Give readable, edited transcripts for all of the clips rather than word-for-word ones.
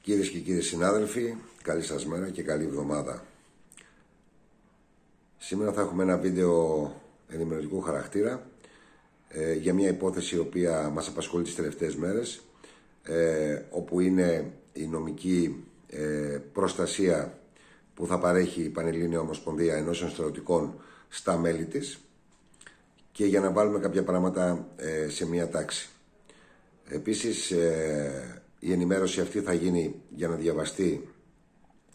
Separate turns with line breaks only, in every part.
Κυρίες και κύριοι συνάδελφοι, καλή σας μέρα και καλή εβδομάδα. Σήμερα θα έχουμε ένα βίντεο ενημερωτικού χαρακτήρα για μια υπόθεση η οποία μας απασχολεί τις τελευταίες μέρες, όπου είναι η νομική προστασία που θα παρέχει η Πανελλήνια Ομοσπονδία Ενώσεων Στρατιωτικών στα μέλη της, και για να βάλουμε κάποια πράγματα σε μια τάξη. Επίσης, η ενημέρωση αυτή θα γίνει για να διαβαστεί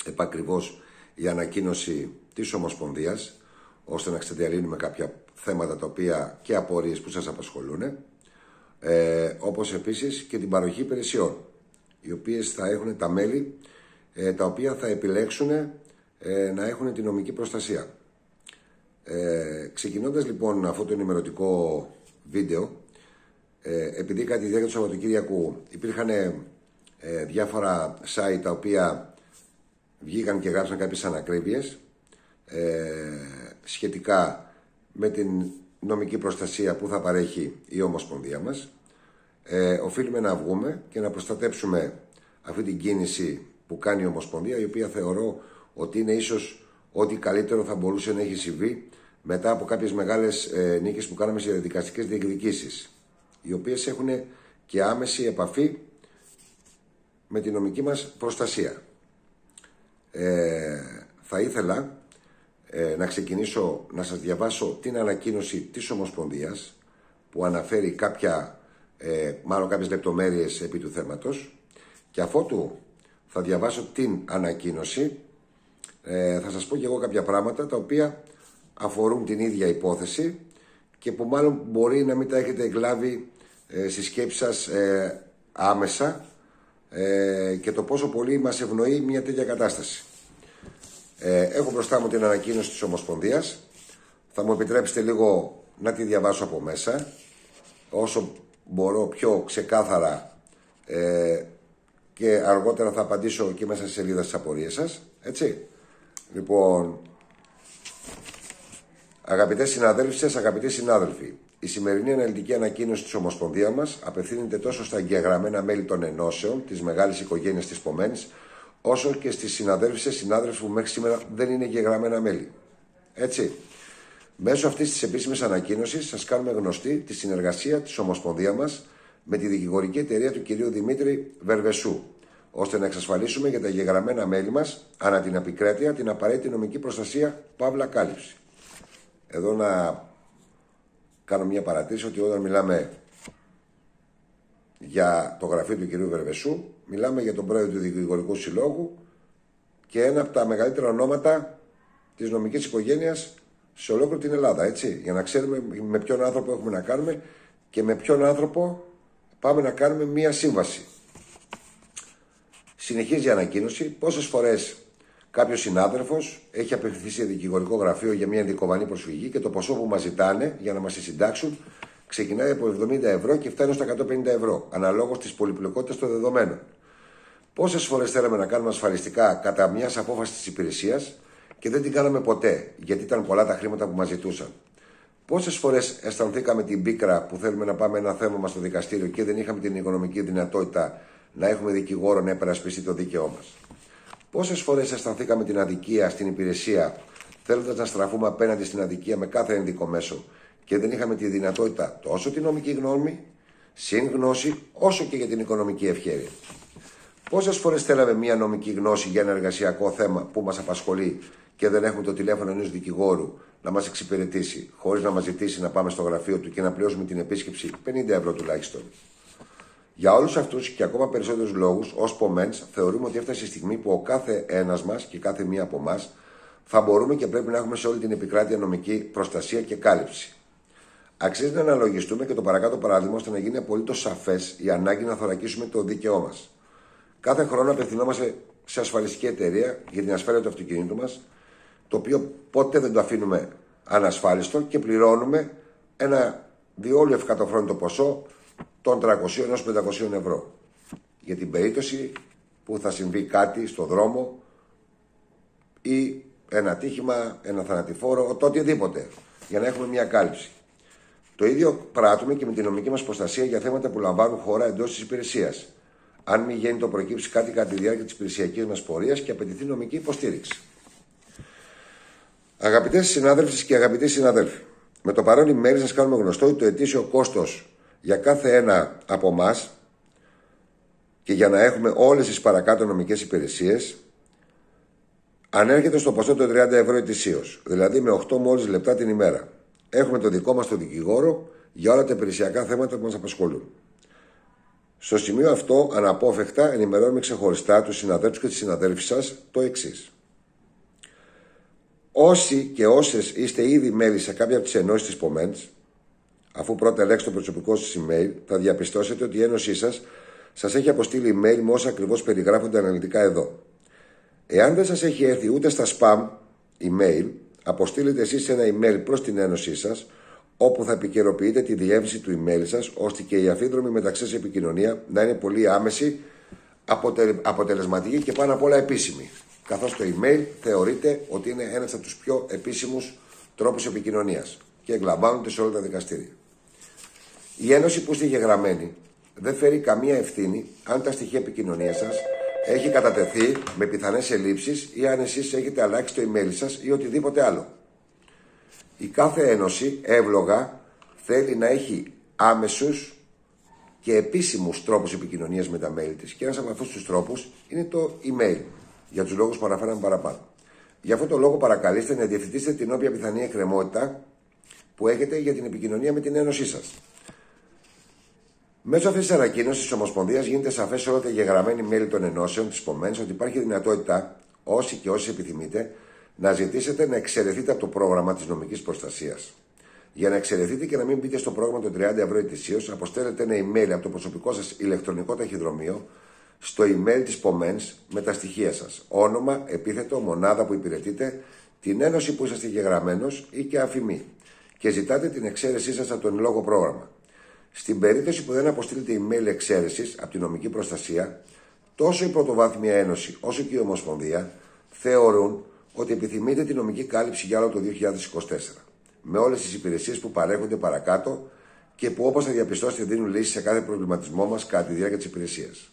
επακριβώς η ανακοίνωση της Ομοσπονδίας, ώστε να ξεδιαλύνουμε κάποια θέματα τα οποία και απορίες που σας απασχολούν, όπως επίσης και την παροχή υπηρεσιών, οι οποίες θα έχουν τα μέλη τα οποία θα επιλέξουν να έχουν τη νομική προστασία. Ξεκινώντας λοιπόν αυτό το ενημερωτικό βίντεο, επειδή κατά τη διάρκεια του Σαββατοκύριακου υπήρχαν διάφορα site τα οποία βγήκαν και γράψαν κάποιες ανακρίβειες σχετικά με την νομική προστασία που θα παρέχει η Ομοσπονδία μας, οφείλουμε να βγούμε και να προστατέψουμε αυτή την κίνηση που κάνει η Ομοσπονδία, η οποία θεωρώ ότι είναι ίσως ό,τι καλύτερο θα μπορούσε να έχει συμβεί μετά από κάποιες μεγάλες νίκες που κάναμε σε δικαστικές διεκδικήσεις, οι οποίες έχουν και άμεση επαφή με τη νομική μας προστασία. Θα ήθελα να ξεκινήσω να σας διαβάσω την ανακοίνωση της Ομοσπονδίας που αναφέρει κάποιες λεπτομέρειες επί του θέματος, και αφότου θα διαβάσω την ανακοίνωση θα σας πω και εγώ κάποια πράγματα τα οποία αφορούν την ίδια υπόθεση και που μάλλον μπορεί να μην τα έχετε εκλάβει στη σκέψη σας άμεσα, και το πόσο πολύ μας ευνοεί μια τέτοια κατάσταση. Έχω μπροστά μου την ανακοίνωση της Ομοσπονδίας. Θα μου επιτρέψετε λίγο να τη διαβάσω από μέσα, όσο μπορώ πιο ξεκάθαρα, και αργότερα θα απαντήσω και μέσα στη σελίδα στις απορίες σας. Έτσι. Λοιπόν, αγαπητές συναδέλφοι, αγαπητοί συνάδελφοι, η σημερινή αναλυτική ανακοίνωση της Ομοσπονδίας μας απευθύνεται τόσο στα εγγεγραμμένα μέλη των ενώσεων της μεγάλης οικογένειας της Πομένης, όσο και στις συνάδελφους που μέχρι σήμερα δεν είναι εγγεγραμμένα μέλη. Έτσι. Μέσω αυτής της επίσημης ανακοίνωσης σας κάνουμε γνωστή τη συνεργασία της Ομοσπονδίας μας με τη δικηγορική εταιρεία του κυρίου Δημήτρη Βερβεσού, ώστε να εξασφαλίσουμε για τα εγγεγραμμένα μέλη μας ανά την επικράτεια την απαραίτητη νομική προστασία παύλα κάλυψη. Εδώ να κάνω μια παρατήρηση ότι όταν μιλάμε για το γραφείο του κυρίου Βερβεσού, μιλάμε για τον πρόεδρο του Δικηγορικού Συλλόγου και ένα από τα μεγαλύτερα ονόματα της νομικής οικογένειας σε ολόκληρη την Ελλάδα, έτσι, για να ξέρουμε με ποιον άνθρωπο έχουμε να κάνουμε και με ποιον άνθρωπο πάμε να κάνουμε μία σύμβαση. Συνεχίζει η ανακοίνωση. Πόσες φορές κάποιος συνάδελφος έχει απευθυνθεί σε δικηγορικό γραφείο για μια ενδικοβανή προσφυγή και το ποσό που μας ζητάνε για να μας συντάξουν ξεκινάει από 70 ευρώ και φτάνει στα 150 ευρώ, αναλόγως της πολυπλοκότητας των δεδομένων. Πόσες φορές θέλαμε να κάνουμε ασφαλιστικά κατά μιας απόφασης της υπηρεσίας και δεν την κάναμε ποτέ, γιατί ήταν πολλά τα χρήματα που μας ζητούσαν. Πόσες φορές αισθανθήκαμε την πίκρα που θέλουμε να πάμε ένα θέμα μας στο δικαστήριο και δεν είχαμε την οικονομική δυνατότητα να έχουμε δικηγόρο να υπερασπιστεί το δίκαιό μας. Πόσες φορές αισθανθήκαμε την αδικία στην υπηρεσία, θέλοντας να στραφούμε απέναντι στην αδικία με κάθε ένδικο μέσο και δεν είχαμε τη δυνατότητα τόσο την νομική γνώμη, συν γνώση, όσο και για την οικονομική ευχέρεια. Πόσες φορές θέλαμε μια νομική γνώση για ένα εργασιακό θέμα που μας απασχολεί και δεν έχουμε το τηλέφωνο ενός δικηγόρου να μας εξυπηρετήσει, χωρίς να μας ζητήσει να πάμε στο γραφείο του και να πληρώσουμε την επίσκεψη 50 ευρώ τουλάχιστον. Για όλους αυτούς και ακόμα περισσότερους λόγους, ως Πομένς, θεωρούμε ότι έφτασε η στιγμή που ο κάθε ένας μας και κάθε μία από εμάς θα μπορούμε και πρέπει να έχουμε σε όλη την επικράτεια νομική προστασία και κάλυψη. Αξίζει να αναλογιστούμε και το παρακάτω παράδειγμα, ώστε να γίνει απολύτως σαφές η ανάγκη να θωρακίσουμε το δίκαιό μας. Κάθε χρόνο απευθυνόμαστε σε ασφαλιστική εταιρεία για την ασφάλεια του αυτοκινήτου μας, το οποίο ποτέ δεν το αφήνουμε ανασφάλιστο και πληρώνουμε ένα διόλου ευκατοφρόνητο ποσό των 300 έως 500 ευρώ για την περίπτωση που θα συμβεί κάτι στο δρόμο ή ένα ατύχημα, ένα θανατηφόρο, το οτιδήποτε, για να έχουμε μια κάλυψη. Το ίδιο πράττουμε και με την νομική μας προστασία για θέματα που λαμβάνουν χώρα εντός της υπηρεσίας. αν μην γίνει το προκύψει κάτι κατά τη διάρκεια της υπηρεσιακής μας πορείας και απαιτηθεί νομική υποστήριξη. Αγαπητές συνάδελφες και αγαπητοί συναδέλφοι, με το παρόν email σας κάνουμε γνωστό ότι το ετήσιο κόστος για κάθε ένα από εμάς και για να έχουμε όλες τις παρακάτω νομικές υπηρεσίες ανέρχεται στο ποσό των 30 ευρώ ετησίως, δηλαδή με 8 μόλις λεπτά την ημέρα. Έχουμε το δικό μας τον δικηγόρο για όλα τα υπηρεσιακά θέματα που μας απασχολούν. Στο σημείο αυτό, αναπόφευκτα ενημερώνουμε ξεχωριστά τους συναδέλφους και τις συναδέλφους σας το εξής. Όσοι και όσες είστε ήδη μέλη σε κάποια από τις ενώσεις της ΠΟΜΕΝΤΣ, αφού πρώτα ελέγξετε το προσωπικό σας email, θα διαπιστώσετε ότι η ένωσή σας έχει αποστείλει email με όσα ακριβώς περιγράφονται αναλυτικά εδώ. Εάν δεν σας έχει έρθει ούτε στα spam email, αποστείλετε εσείς ένα email προς την ένωσή σας, όπου θα επικαιροποιείτε τη διεύθυνση του email σας, ώστε και η αφίδρομη μεταξύ σας επικοινωνία να είναι πολύ άμεση, αποτελεσματική και πάνω απ' όλα επίσημη. Καθώς το email θεωρείται ότι είναι ένας από τους πιο επίσημους τρόπους επικοινωνίας και εγκλαμβάνονται σε όλα τα δικαστήρια. Η ένωση που είστε γεγραμμένη δεν φέρει καμία ευθύνη αν τα στοιχεία επικοινωνίας σας έχει κατατεθεί με πιθανές ελλείψεις ή αν εσείς έχετε αλλάξει το email σας ή οτιδήποτε άλλο. Η κάθε ένωση εύλογα θέλει να έχει άμεσους και επίσημους τρόπους επικοινωνίας με τα mail της και ένας από αυτούς τους τρόπους είναι το email, για τους λόγους που αναφέραμε παραπάνω. Γι' αυτό το λόγο παρακαλείστε να διευθετήσετε την όποια πιθανή εκκρεμότητα που έχετε για την επικοινωνία με την ένωσή σας. Μέσω αυτής της ανακοίνωσης της Ομοσπονδίας γίνεται σαφές σε όλα τα εγγεγραμμένη μέλη των ενώσεων της ΠΟΜΕΝΣ ότι υπάρχει δυνατότητα, όσοι και όσοι επιθυμείτε, να ζητήσετε να εξαιρεθείτε από το πρόγραμμα της νομικής προστασίας. Για να εξαιρεθείτε και να μην μπείτε στο πρόγραμμα των 30 ευρώ ετησίως, αποστέλλετε ένα email από το προσωπικό σας ηλεκτρονικό ταχυδρομείο στο email της ΠΟΜΕΝΣ με τα στοιχεία σας. Όνομα, επίθετο, μονάδα που υπηρετείτε, την ένωση που είσαστε εγγεγραμμένος ή και αφημί. Και ζητάτε την εξαίρεσή σας από το εν λόγω πρόγραμμα. Στην περίπτωση που δεν αποστείλετε email εξαίρεσης από τη νομική προστασία, τόσο η Πρωτοβάθμια Ένωση όσο και η Ομοσπονδία θεωρούν ότι επιθυμείτε τη νομική κάλυψη για όλο το 2024. Με όλες τις υπηρεσίες που παρέχονται παρακάτω και που, όπως θα διαπιστώσετε, δίνουν λύσεις σε κάθε προβληματισμό μας κατά τη διάρκεια της υπηρεσίας.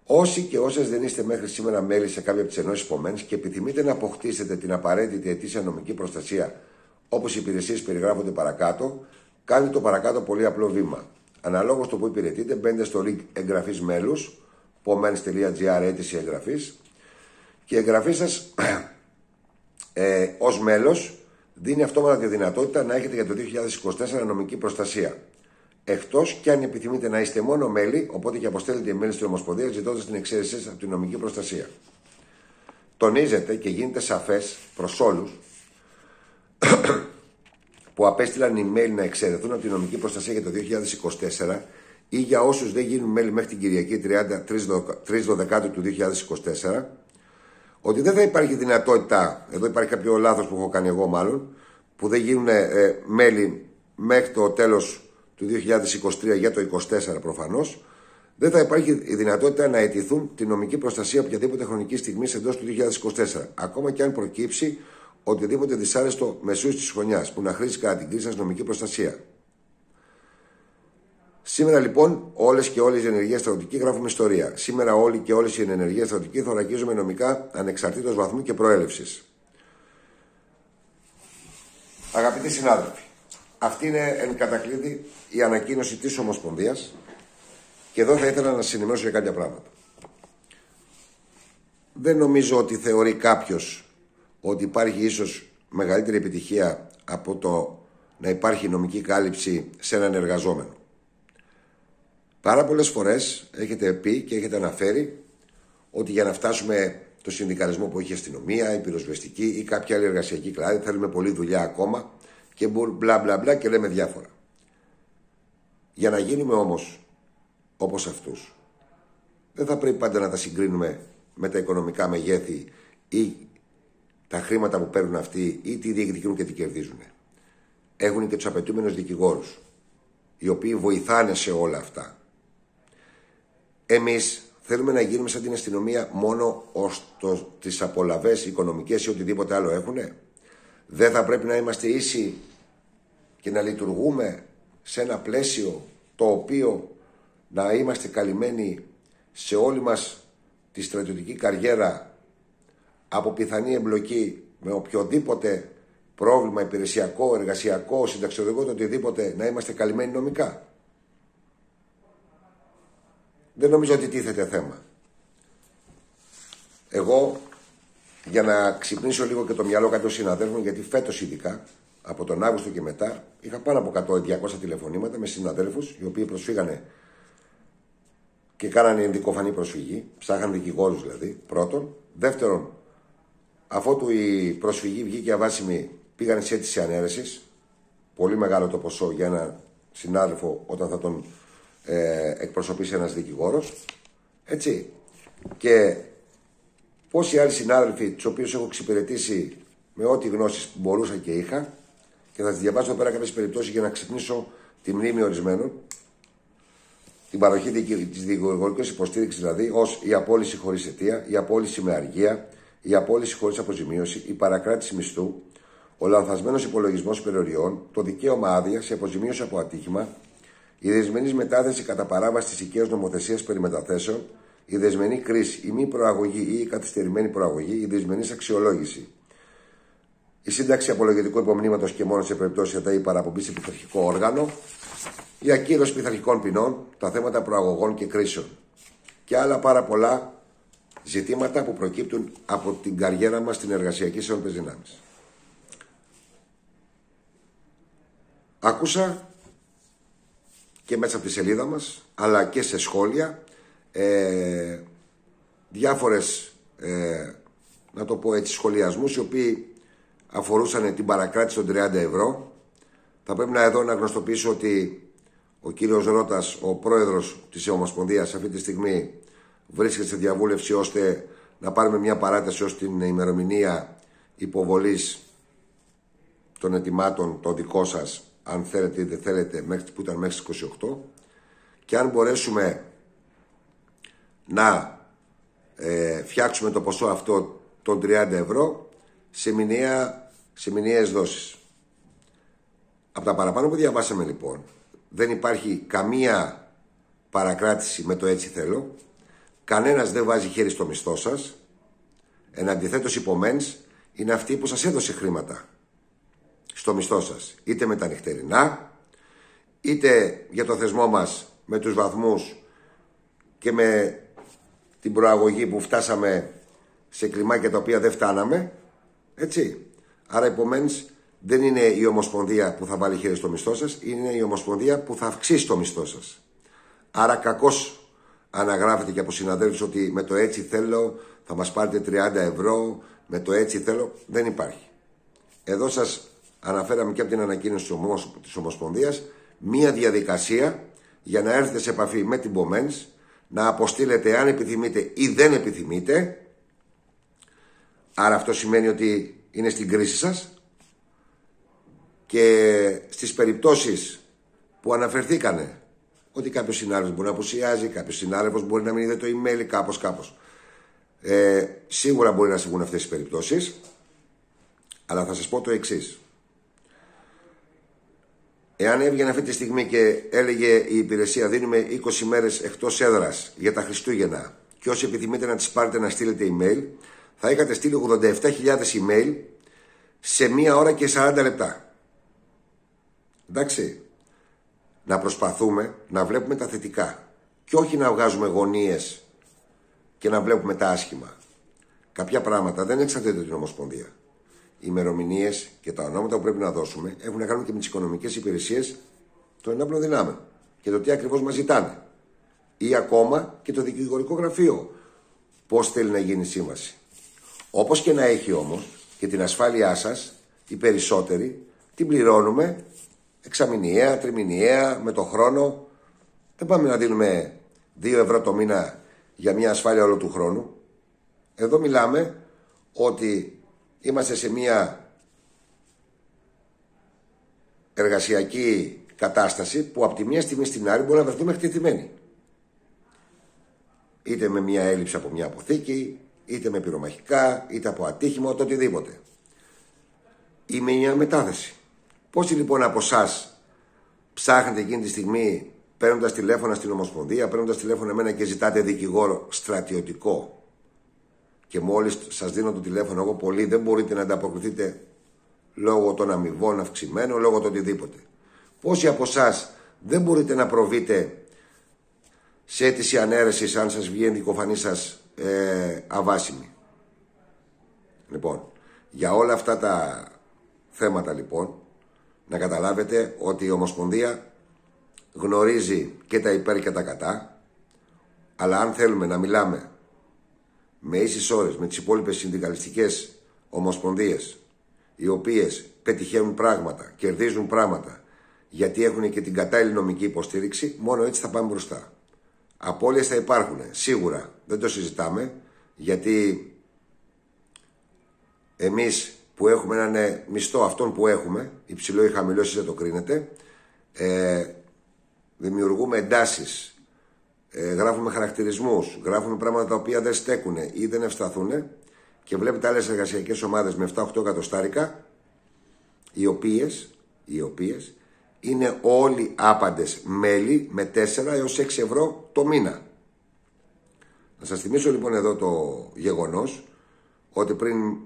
Όσοι και όσες δεν είστε μέχρι σήμερα μέλη σε κάποια από τις ενώσεις ΠΟΜΕΝΣ και επιθυμείτε να αποκτήσετε την απαραίτητη ετήσια νομική προστασία όπως οι υπηρεσίες περιγράφονται παρακάτω, κάντε το παρακάτω πολύ απλό βήμα. Αναλόγως το που υπηρετείτε, μπαίνετε στο link εγγραφής μέλους, pomens.gr αίτηση εγγραφής, και η εγγραφή σας ως μέλος δίνει αυτόματα τη δυνατότητα να έχετε για το 2024 νομική προστασία. Εκτός και αν επιθυμείτε να είστε μόνο μέλη, οπότε και αποστέλλετε email στην Ομοσπονδία ζητώντας την εξαίρεσή σας από τη νομική προστασία. Τονίζεται και γίνεται σαφές προς όλους που απέστειλαν email να εξαιρεθούν από τη νομική προστασία για το 2024 ή για όσους δεν γίνουν μέλη μέχρι την Κυριακή 3 του 2024, ότι δεν θα υπάρχει δυνατότητα, εδώ υπάρχει κάποιο λάθος που έχω κάνει εγώ μάλλον, που δεν γίνουν μέλη μέχρι το τέλος του 2023 για το 2024 προφανώς, δεν θα υπάρχει η δυνατότητα να αιτηθούν τη νομική προστασία οποιαδήποτε χρονική στιγμή εντός του 2024, ακόμα και αν προκύψει οτιδήποτε δυσάρεστο μεσούς της χρονιάς που να χρήσει κατά την κρίση σας νομική προστασία. Σήμερα λοιπόν όλες και όλες οι ενεργείες στρατιωτικοί γράφουμε ιστορία. Σήμερα όλοι και όλες οι ενεργείες στρατιωτικοί θωρακίζουμε νομικά ανεξαρτήτως βαθμού και προέλευσης. Αγαπητοί συνάδελφοι, αυτή είναι εν κατακλείδη η ανακοίνωση της Ομοσπονδίας και εδώ θα ήθελα να σας ενημερώσω για κάποια πράγματα. Δεν νομίζω ότι θεωρεί κάποιος ότι υπάρχει ίσως μεγαλύτερη επιτυχία από το να υπάρχει νομική κάλυψη σε έναν εργαζόμενο. Πάρα πολλές φορές έχετε πει και έχετε αναφέρει ότι για να φτάσουμε το συνδικαλισμό που έχει η αστυνομία, η πυροσβεστική ή κάποια άλλη εργασιακή κλάδη θέλουμε πολλή δουλειά ακόμα και μπλα μπλα μπλα και λέμε διάφορα. Για να γίνουμε όμως όπως αυτούς, δεν θα πρέπει πάντα να τα συγκρίνουμε με τα οικονομικά μεγέθη ή τα χρήματα που παίρνουν αυτοί ή τι διεκδικούν και τι κερδίζουν. Έχουν και τους απαιτούμενους δικηγόρους, οι οποίοι βοηθάνε σε όλα αυτά. Εμείς θέλουμε να γίνουμε σαν την αστυνομία μόνο ως τις απολαβές οικονομικές ή οτιδήποτε άλλο έχουνε. Δεν θα πρέπει να είμαστε ίσοι και να λειτουργούμε σε ένα πλαίσιο το οποίο να είμαστε καλυμμένοι σε όλη μας τη στρατιωτική καριέρα από πιθανή εμπλοκή με οποιοδήποτε πρόβλημα υπηρεσιακό, εργασιακό, συνταξιοδοτικό, το οτιδήποτε, να είμαστε καλυμμένοι νομικά? Δεν νομίζω ότι τίθεται θέμα. Εγώ, για να ξυπνήσω λίγο και το μυαλό κάποιων συναδέλφων, γιατί φέτος ειδικά, από τον Αύγουστο και μετά, είχα πάνω από 100-200 τηλεφωνήματα με συναδέλφους, οι οποίοι προσφύγανε και κάνανε ενδικοφανή προσφυγή, ψάχαν δικηγόρους δηλαδή, πρώτον. Δεύτερον, αφότου η προσφυγή βγήκε αβάσιμη, πήγαν σε αίτηση ανέρεσης. Πολύ μεγάλο το ποσό για ένα συνάδελφο όταν θα τον εκπροσωπήσει ένας δικηγόρος. Έτσι. Και πόσοι άλλοι συνάδελφοι, τους οποίους έχω εξυπηρετήσει με ό,τι γνώσεις μπορούσα και είχα, και θα τις διαβάσω εδώ πέρα κάποιες περιπτώσεις για να ξυπνήσω τη μνήμη ορισμένων. Την παροχή της δικηγορικής υποστήριξης, δηλαδή, ως η απόλυση χωρίς αιτία, η απόλυση με αργία, η απόλυση χωρίς αποζημίωση, η παρακράτηση μισθού, ο λανθασμένος υπολογισμός περιοριών, το δικαίωμα άδεια σε αποζημίωση από ατύχημα, η δεσμενής μετάθεση κατά παράβαση της οικαίας νομοθεσίας περί μεταθέσεων, η δεσμενή κρίση, η μη προαγωγή ή η καθυστερημένη προαγωγή, η δεσμενής αξιολόγηση, η σύνταξη απολογητικού υπομνήματος και μόνο σε περιπτώσει ατάη παραπομπή σε πειθαρχικό όργανο, η ακύρωση πειθαρχικών ποινών, τα θέματα προαγωγών και κρίσεων και άλλα πάρα πολλά ζητήματα που προκύπτουν από την καριέρα μας στην εργασιακή σε όλες τις δυνάμεις. Άκουσα και μέσα από τη σελίδα μας, αλλά και σε σχόλια, διάφορες, να το πω έτσι, σχολιασμούς, οι οποίοι αφορούσαν την παρακράτηση των 30 ευρώ. Θα πρέπει εδώ να γνωστοποιήσω ότι ο κύριος Ρώτας, ο πρόεδρος της Ομοσπονδίας, αυτή τη στιγμή βρίσκεται σε διαβούλευση ώστε να πάρουμε μια παράταση ως την ημερομηνία υποβολής των ετοιμάτων, το δικό σας, αν θέλετε ή δεν θέλετε, που ήταν μέχρι τις 28, και αν μπορέσουμε να φτιάξουμε το ποσό αυτό των 30 ευρώ σε μηνιαίες δόσεις. Από τα παραπάνω που διαβάσαμε λοιπόν, δεν υπάρχει καμία παρακράτηση με το έτσι θέλω, κανένας δεν βάζει χέρι στο μισθό σας, εν αντιθέτως υπομένς είναι αυτή που σας έδωσε χρήματα στο μισθό σας, είτε με τα νυχτερινά, είτε για το θεσμό μας με τους βαθμούς και με την προαγωγή που φτάσαμε σε κλιμάκια τα οποία δεν φτάναμε, έτσι. Άρα επομένως δεν είναι η Ομοσπονδία που θα βάλει χέρι στο μισθό σας, είναι η Ομοσπονδία που θα αυξήσει το μισθό σας. Άρα κακώς αναγράφεται και από συναδέλφους ότι με το έτσι θέλω θα μας πάρετε 30 ευρώ, με το έτσι θέλω, δεν υπάρχει. Εδώ σας αναφέραμε και από την ανακοίνωση της Ομοσπονδίας μία διαδικασία για να έρθετε σε επαφή με την Πομens, να αποστείλετε αν επιθυμείτε ή δεν επιθυμείτε. Άρα αυτό σημαίνει ότι είναι στην κρίση σας, και στις περιπτώσεις που αναφερθήκανε ότι κάποιος συνάδελφος μπορεί να απουσιάζει, κάποιος συνάδελφος μπορεί να μην είδε το email, κάπως. Σίγουρα μπορεί να συμβούν αυτές τις περιπτώσεις, αλλά θα σας πω το εξής. Εάν έβγαινε αυτή τη στιγμή και έλεγε η υπηρεσία δίνουμε 20 μέρες εκτός έδρας για τα Χριστούγεννα και όσοι επιθυμείτε να τις πάρετε να στείλετε email, θα είχατε στείλει 87.000 email σε 1 ώρα και 40 λεπτά. Εντάξει, να προσπαθούμε να βλέπουμε τα θετικά και όχι να βγάζουμε γωνίες και να βλέπουμε τα άσχημα. Κάποια πράγματα δεν εξαρτάται την Ομοσπονδία. Οι ημερομηνίες και τα ονόματα που πρέπει να δώσουμε έχουν να κάνουν και με τις οικονομικές υπηρεσίες των ενόπλων δυνάμεων και το τι ακριβώς μας ζητάνε. Ή ακόμα και το δικηγορικό γραφείο πώς θέλει να γίνει η σύμβαση. Όπως και να έχει όμως και την ασφάλειά σας, οι περισσότεροι την πληρώνουμε εξαμηνιαία, τριμηνιαία, με το χρόνο. Δεν πάμε να δίνουμε 2 ευρώ το μήνα για μια ασφάλεια όλο του χρόνου. Εδώ μιλάμε ότι είμαστε σε μια εργασιακή κατάσταση που από τη μία στιγμή στην άλλη μπορεί να βρεθούμε εκτεθειμένοι. Είτε με μια έλλειψη από μια αποθήκη, είτε με πυρομαχικά, είτε από ατύχημα, το οτιδήποτε. Ή με μια μετάθεση. Πόσοι λοιπόν από εσάς ψάχνετε εκείνη τη στιγμή 5 παίρνοντας τηλέφωνα στην Ομοσπονδία, παίρνοντας τηλέφωνο εμένα και ζητάτε δικηγόρο στρατιωτικό και μόλις σας δίνω το τηλέφωνο εγώ πολύ δεν μπορείτε να ανταποκριθείτε λόγω των αμοιβών αυξημένων, λόγω του οτιδήποτε. Πόσοι από εσάς δεν μπορείτε να προβείτε σε αίτηση ανέρεσης αν σας βγει η ενδικοφανή σας αβάσιμη. Λοιπόν, για όλα αυτά τα θέματα λοιπόν, να καταλάβετε ότι η Ομοσπονδία γνωρίζει και τα υπέρ και τα κατά, αλλά αν θέλουμε να μιλάμε με ίσες ώρες με τις υπόλοιπες συνδικαλιστικές ομοσπονδίες, οι οποίες πετυχαίνουν πράγματα, κερδίζουν πράγματα, γιατί έχουν και την κατάλληλη νομική υποστήριξη, μόνο έτσι θα πάμε μπροστά. Απώλειες θα υπάρχουν, σίγουρα, δεν το συζητάμε, γιατί εμείς που έχουμε έναν μισθό αυτόν που έχουμε, υψηλό ή χαμηλό, εσείς δεν το κρίνετε, δημιουργούμε εντάσεις, γράφουμε χαρακτηρισμούς, γράφουμε πράγματα τα οποία δεν στέκουν ή δεν ευσταθούν και βλέπετε άλλες εργασιακές ομάδες με 7-8 εκατοστάρικα, οι οποίες είναι όλοι άπαντες μέλη με 4 έως 6 ευρώ το μήνα. Να σας θυμίσω λοιπόν εδώ το γεγονός ότι πριν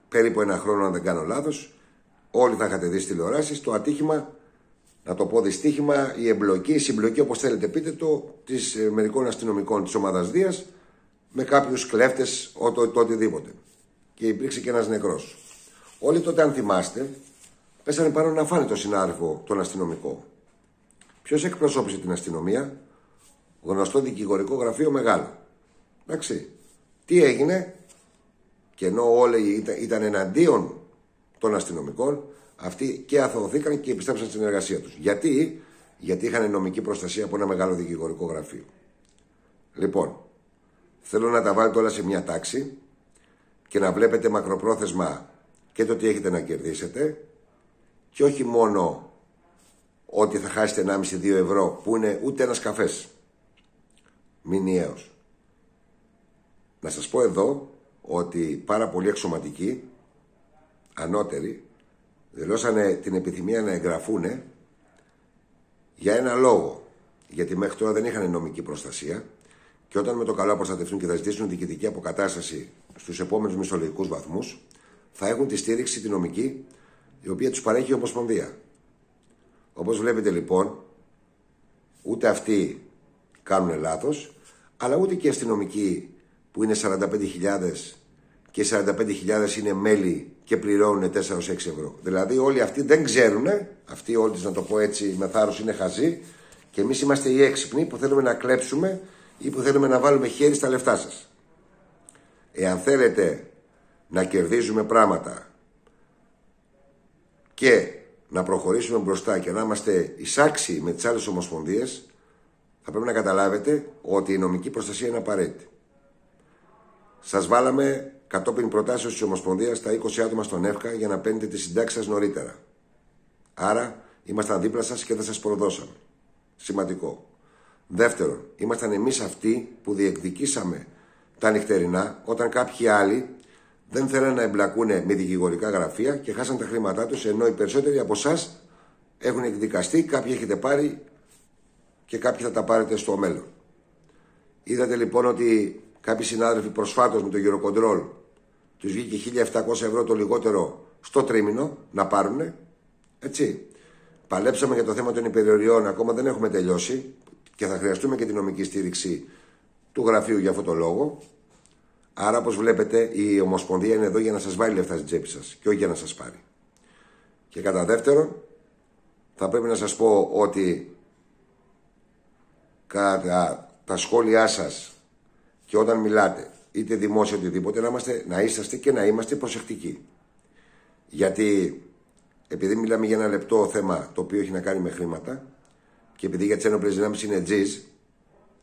περίπου ένα χρόνο, αν δεν κάνω λάθος, όλοι θα είχατε δει στις τηλεοράσεις το ατύχημα, να το πω δυστύχημα, η εμπλοκή, η συμπλοκή, όπως θέλετε πείτε το, της μερικών αστυνομικών της ομάδας Δίας με κάποιους κλέφτες, το οτιδήποτε. Και υπήρξε και ένας νεκρός. Όλοι τότε, αν θυμάστε, πέσανε πάνω να φάνε τον συνάδελφο, τον αστυνομικό. Ποιος εκπροσώπησε την αστυνομία? Γνωστό δικηγορικό γραφείο μεγάλο. Εντάξει. Τι έγινε? Και ενώ όλοι ήταν εναντίον των αστυνομικών, αυτοί και αθωωθήκαν και επιστρέψαν στην εργασία τους. Γιατί? Γιατί είχαν νομική προστασία από ένα μεγάλο δικηγορικό γραφείο. Λοιπόν, θέλω να τα βάλετε όλα σε μια τάξη και να βλέπετε μακροπρόθεσμα και το τι έχετε να κερδίσετε και όχι μόνο ότι θα χάσετε 1,5-2 ευρώ που είναι ούτε ένας καφές μηνιαίος. Να σας πω εδώ ότι πάρα πολλοί εξωματικοί, ανώτεροι, δηλώσανε την επιθυμία να εγγραφούν για ένα λόγο. Γιατί μέχρι τώρα δεν είχαν νομική προστασία και όταν με το καλό προστατευτούν και θα ζητήσουν διοικητική αποκατάσταση στους επόμενους μισθολογικούς βαθμούς, θα έχουν τη στήριξη τη νομική η οποία τους παρέχει η Ομοσπονδία. Όπως βλέπετε λοιπόν, ούτε αυτοί κάνουν λάθος, αλλά ούτε και οι αστυνομικοί που είναι 45.000 και 45.000 είναι μέλη και πληρώνουν 4-6 ευρώ. Δηλαδή όλοι αυτοί δεν ξέρουν, αυτοί όλοι, να το πω έτσι με θάρρος, είναι χαζοί και εμείς είμαστε οι έξυπνοι που θέλουμε να κλέψουμε ή που θέλουμε να βάλουμε χέρι στα λεφτά σας. Εάν θέλετε να κερδίζουμε πράγματα και να προχωρήσουμε μπροστά και να είμαστε εισάξιοι με τις άλλες ομοσπονδίες, θα πρέπει να καταλάβετε ότι η νομική προστασία είναι απαραίτητη. Σας βάλαμε κατόπιν προτάσεως της Ομοσπονδίας τα 20 άτομα στον ΕΦΚΑ για να παίρνετε τη συντάξη σας νωρίτερα. Άρα ήμασταν δίπλα σας και δεν σας προδώσαμε. Σημαντικό. Δεύτερον, ήμασταν εμείς αυτοί που διεκδικήσαμε τα νυχτερινά όταν κάποιοι άλλοι δεν θέλουν να εμπλακούν με δικηγορικά γραφεία και χάσαν τα χρήματά τους, ενώ οι περισσότεροι από εσάς έχουν εκδικαστεί, κάποιοι έχετε πάρει και κάποιοι θα τα πάρετε στο μέλλον. Είδατε λοιπόν ότι κάποιοι συνάδελφοι προσφάτως με το Eurocontrol τους βγήκε 1.700 ευρώ το λιγότερο στο τρίμηνο να πάρουνε. Έτσι. Παλέψαμε για το θέμα των υπερορειών, ακόμα δεν έχουμε τελειώσει και θα χρειαστούμε και την νομική στήριξη του γραφείου για αυτό το λόγο. Άρα, όπως βλέπετε, η Ομοσπονδία είναι εδώ για να σας βάλει λεφτά στην τσέπη σας και όχι για να σας πάρει. Και κατά δεύτερον, θα πρέπει να σας πω ότι κατά τα σχόλιά σας και όταν μιλάτε, είτε δημόσια οτιδήποτε, να είσαστε και να είμαστε προσεκτικοί. Γιατί επειδή μιλάμε για ένα λεπτό θέμα το οποίο έχει να κάνει με χρήματα και επειδή για τις ένοπλες δυνάμεις είναι τζιζ,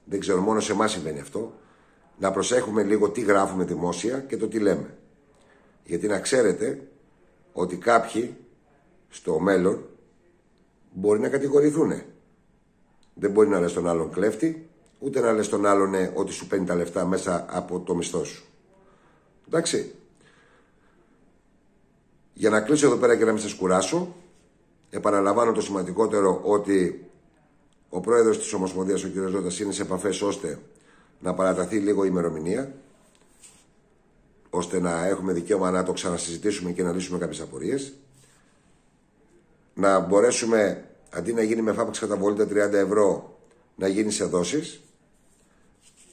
δεν ξέρω, μόνο σε εμάς συμβαίνει αυτό, να προσέχουμε λίγο τι γράφουμε δημόσια και το τι λέμε. Γιατί να ξέρετε ότι κάποιοι στο μέλλον μπορεί να κατηγορηθούν. Δεν μπορεί να λες τον άλλον κλέφτη, ούτε να λες τον άλλον ότι σου παίρνει τα λεφτά μέσα από το μισθό σου. Εντάξει. Για να κλείσω εδώ πέρα και να μην σας κουράσω, επαναλαμβάνω το σημαντικότερο, ότι ο πρόεδρος της Ομοσπονδίας, ο κ. Ζώτας, είναι σε επαφές ώστε να παραταθεί λίγο η ημερομηνία, ώστε να έχουμε δικαίωμα να το ξανασυζητήσουμε και να λύσουμε κάποιες απορίες. Να μπορέσουμε, αντί να γίνει με φάπαξ καταβολή 30 ευρώ, να γίνει σε δόσεις.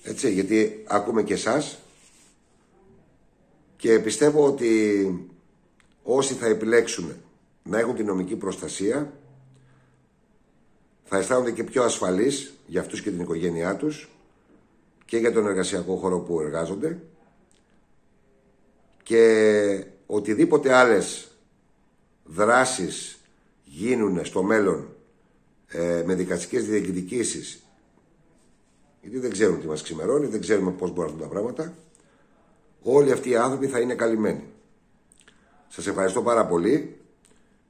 Έτσι, γιατί ακούμε και εσάς. Και πιστεύω ότι όσοι θα επιλέξουν να έχουν την νομική προστασία θα αισθάνονται και πιο ασφαλείς για αυτούς και την οικογένειά τους και για τον εργασιακό χώρο που εργάζονται, και οτιδήποτε άλλες δράσεις γίνουν στο μέλλον με δικαστικές διεκδικήσεις, γιατί δεν ξέρουν τι μας ξημερώνει, δεν ξέρουμε πώς μπορούν αυτά τα πράγματα, όλοι αυτοί οι άνθρωποι θα είναι καλυμμένοι. Σας ευχαριστώ πάρα πολύ.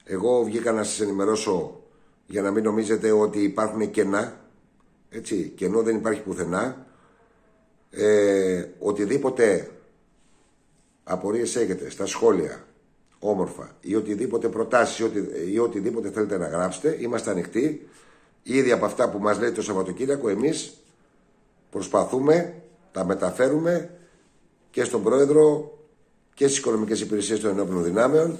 Εγώ βγήκα να σας ενημερώσω για να μην νομίζετε ότι υπάρχουν κενά. Έτσι, κενό δεν υπάρχει πουθενά. Οτιδήποτε απορίες έχετε στα σχόλια, όμορφα, ή οτιδήποτε προτάσεις ή οτιδήποτε θέλετε να γράψετε, είμαστε ανοιχτοί. Ήδη από αυτά που μας λέει το Σαββατοκύριακο, εμείς προσπαθούμε, τα μεταφέρουμε και στον Πρόεδρο και στις οικονομικές υπηρεσίες των ενόπλων δυνάμεων.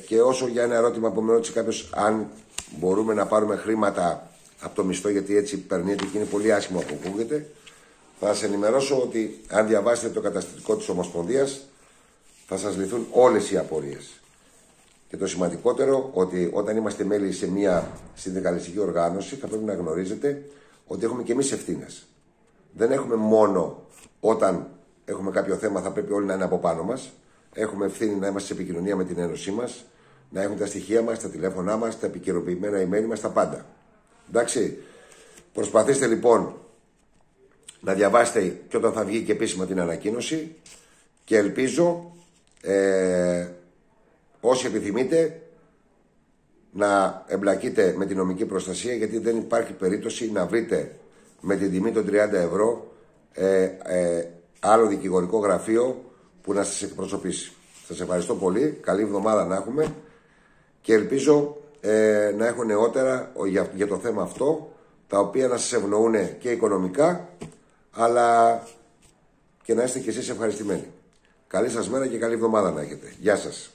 Και όσο για ένα ερώτημα που με ρώτησε κάποιος, αν μπορούμε να πάρουμε χρήματα από το μισθό, γιατί έτσι περνιέται και είναι πολύ άσχημο που ακούγεται, θα σας ενημερώσω ότι αν διαβάσετε το καταστατικό της Ομοσπονδίας θα σας λυθούν όλες οι απορίες. Και το σημαντικότερο, ότι όταν είμαστε μέλη σε μια συνδικαλιστική οργάνωση, θα πρέπει να γνωρίζετε ότι έχουμε και εμείς ευθύνες. Δεν έχουμε μόνο όταν έχουμε κάποιο θέμα, θα πρέπει όλοι να είναι από πάνω μας. Έχουμε ευθύνη να είμαστε σε επικοινωνία με την Ένωσή μας, να έχουν τα στοιχεία μας, τα τηλέφωνά μας, τα επικαιροποιημένα email μας, τα πάντα. Εντάξει. Προσπαθήστε λοιπόν να διαβάσετε και όταν θα βγει και επίσημα την ανακοίνωση, και ελπίζω όσοι επιθυμείτε να εμπλακείτε με την νομική προστασία, γιατί δεν υπάρχει περίπτωση να βρείτε με την τιμή των 30 ευρώ άλλο δικηγορικό γραφείο που να σας εκπροσωπήσει. Σας ευχαριστώ πολύ, καλή εβδομάδα να έχουμε και ελπίζω να έχω νεότερα για το θέμα αυτό, τα οποία να σας ευνοούν και οικονομικά, αλλά και να είστε κι εσείς ευχαριστημένοι. Καλή σας μέρα και καλή εβδομάδα να έχετε. Γεια σας.